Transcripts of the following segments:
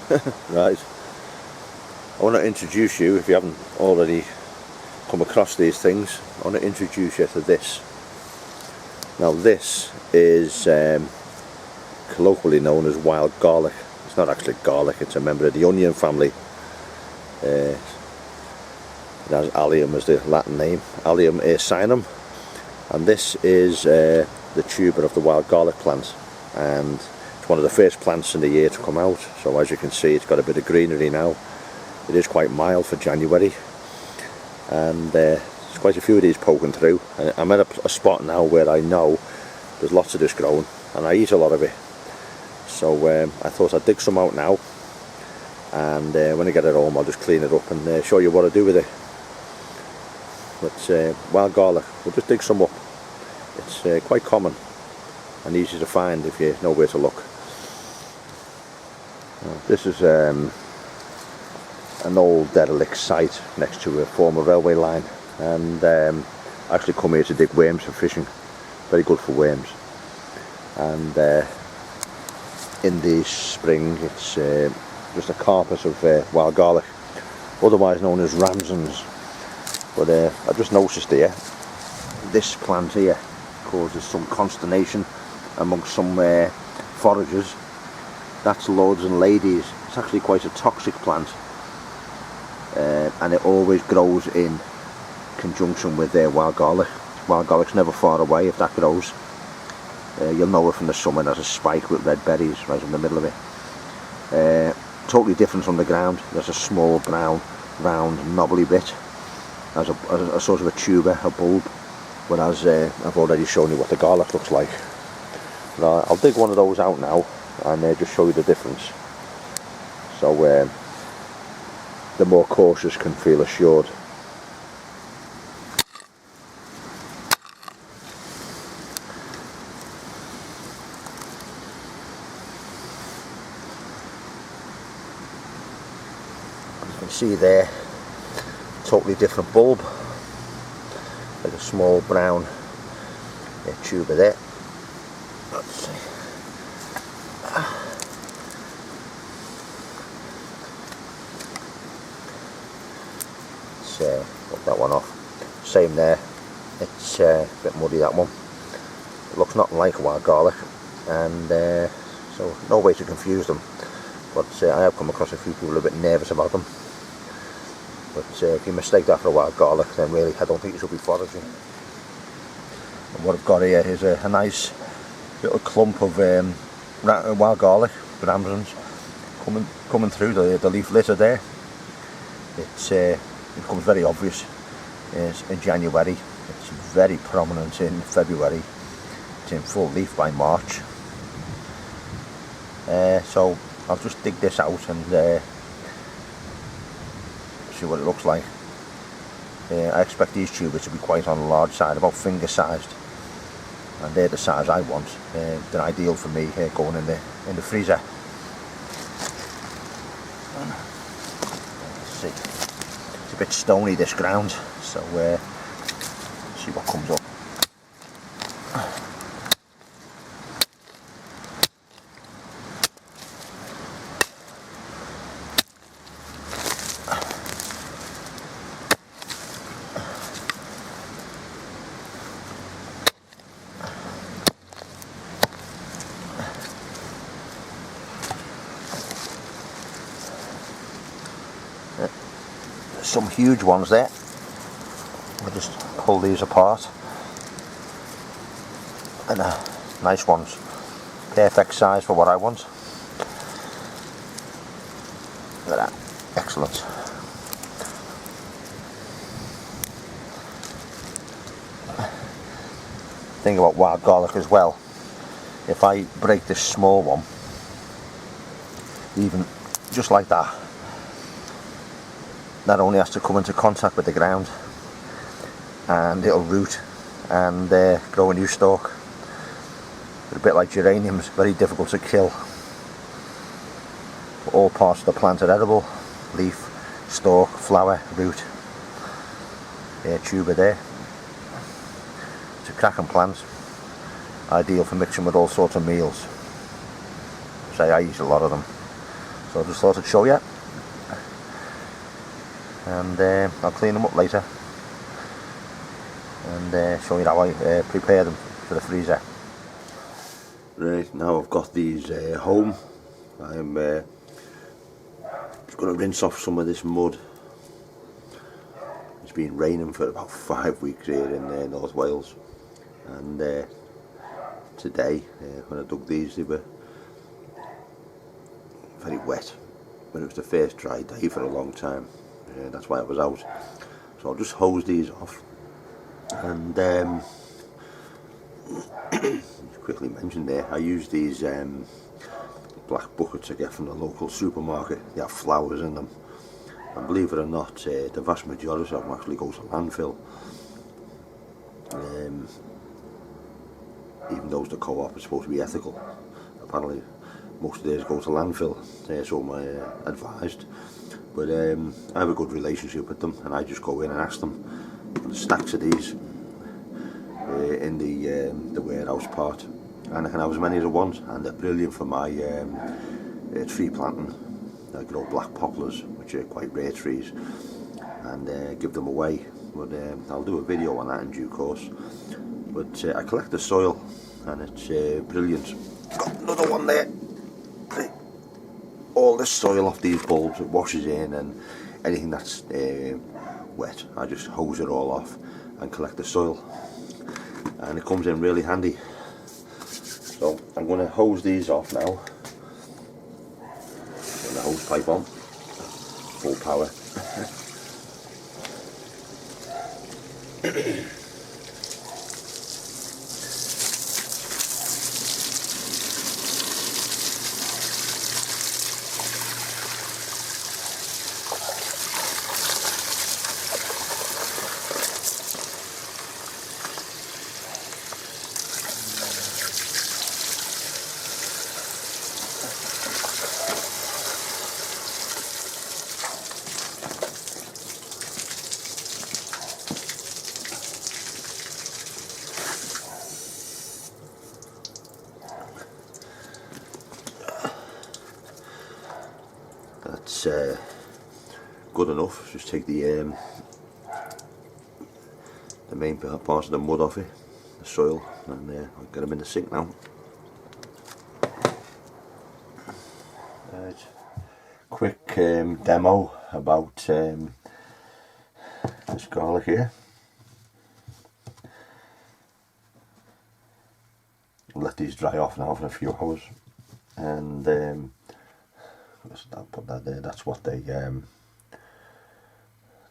Right, I want to introduce you, if you haven't already come across these things, I want to introduce you to this. Now this is colloquially known as wild garlic. It's not actually garlic, it's a member of the onion family. It has allium as the Latin name, allium ursinum, and this is the tuber of the wild garlic plant, and it's one of the first plants in the year to come out. So as you can see, it's got a bit of greenery now. It is quite mild for January, and there's quite a few of these poking through. I'm at a spot now where I know there's lots of this growing, and I eat a lot of it. So I thought I'd dig some out now, and when I get it home I'll just clean it up and show you what I do with it. But wild garlic, we'll just dig some up. It's quite common and easy to find if you know where to look. This is an old derelict site next to a former railway line, and I actually come here to dig worms for fishing. Very good for worms. And in the spring it's just a carpet of wild garlic, otherwise known as ramsons. But I just noticed here, this plant here causes some consternation amongst some foragers. That's lords and ladies. It's actually quite a toxic plant, and it always grows in conjunction with wild garlic. Wild garlic's never far away if that grows. You'll know it from the summer. There's a spike with red berries right in the middle of it. Totally different from the ground. There's a small brown, round, knobbly bit as a sort of a tuber, a bulb. Whereas I've already shown you what the garlic looks like. But I'll dig one of those out now and just show you the difference. So the more cautious can feel assured. You can see there, totally different bulb, like a small brown tuber there. Let's see. Put that one off. Same there. It's a bit muddy, that one. It looks nothing like a wild garlic, and so no way to confuse them. But I have come across a few people a bit nervous about them. But if you mistake that for a wild garlic, then really I don't think you should be foraging. And what I've got here is a nice little clump of wild garlic, ramsons, coming through the leaf litter there. It becomes very obvious in January. It's very prominent in February. It's in full leaf by March. So I'll just dig this out and see what it looks like. I expect these tubers to be quite on the large side, about finger sized, and they're the size I want. They're ideal for me going in the freezer. Let's see. It's a bit stony, this ground, so see what comes up. Some huge ones there. I'll just pull these apart, and nice ones, perfect size for what I want. Look at that, excellent. Thing about wild garlic as well, if I break this small one, even just like that, that only has to come into contact with the ground and it'll root and grow a new stalk. It's a bit like geraniums, very difficult to kill. But all parts of the plant are edible: leaf, stalk, flower, root. Tuber there. It's a cracking plant, ideal for mixing with all sorts of meals. Say I eat a lot of them. So I just thought I'd show you, and I'll clean them up later and show you how I prepare them for the freezer. Right, now I've got these home. I'm just going to rinse off some of this mud. It's been raining for about 5 weeks here in North Wales, and today when I dug these, they were very wet. When it was the first dry day for a long time, that's why I was out. So I'll just hose these off, and quickly mention there, I use these black buckets I get from the local supermarket. They have flowers in them, and believe it or not, the vast majority of them actually go to landfill. Even though the co-op is supposed to be ethical, apparently most of theirs go to landfill, so I'm advised. But I have a good relationship with them, and I just go in and ask them. There's stacks of these in the warehouse part, and I can have as many as I want, and they're brilliant for my tree planting. I grow black poplars, which are quite rare trees, and give them away. But I'll do a video on that in due course. But I collect the soil, and it's brilliant. Got another one there. All this soil off these bulbs, it washes in, and anything that's wet, I just hose it all off and collect the soil, and it comes in really handy. So I'm going to hose these off now. Turn the hose pipe on, full power. That's good enough. Just take the main part of the mud off it, the soil, and I'll get them in the sink now. Right. Quick demo about this garlic here. I'll let these dry off now for a few hours, and I'll put that there. That's what they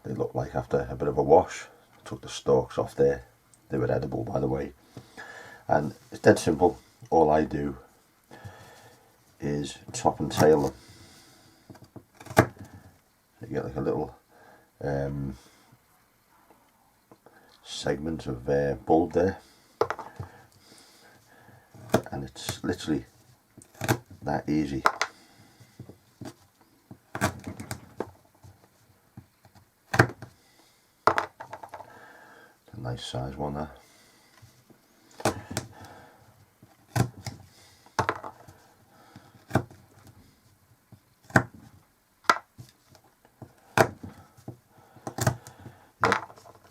look like after a bit of a wash. I took the stalks off there. They were edible, by the way. And it's dead simple. All I do is top and tail them. You get like a little segment of bulb there, and it's literally that easy. Nice size one there.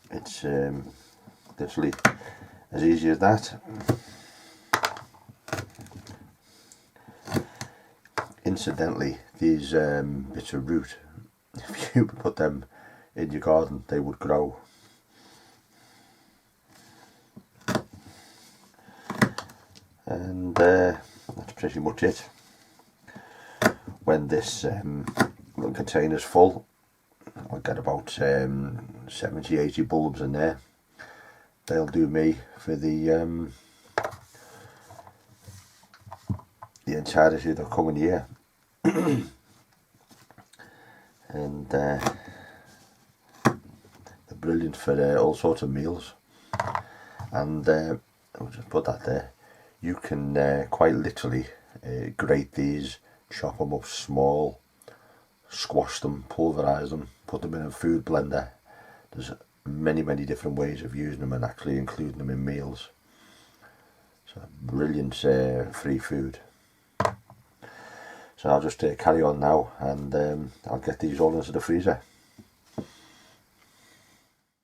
It's literally as easy as that. Incidentally, these bits of root, if you put them in your garden, they would grow. And that's pretty much it. When this little container's full, I'll get about 70-80 bulbs in there. They'll do me for the entirety of the coming year. And they're brilliant for all sorts of meals. And I'll just put that there. You can quite literally grate these, chop them up small, squash them, pulverise them, put them in a food blender. There's many different ways of using them and actually including them in meals. So brilliant free food. So I'll just carry on now, and I'll get these all into the freezer.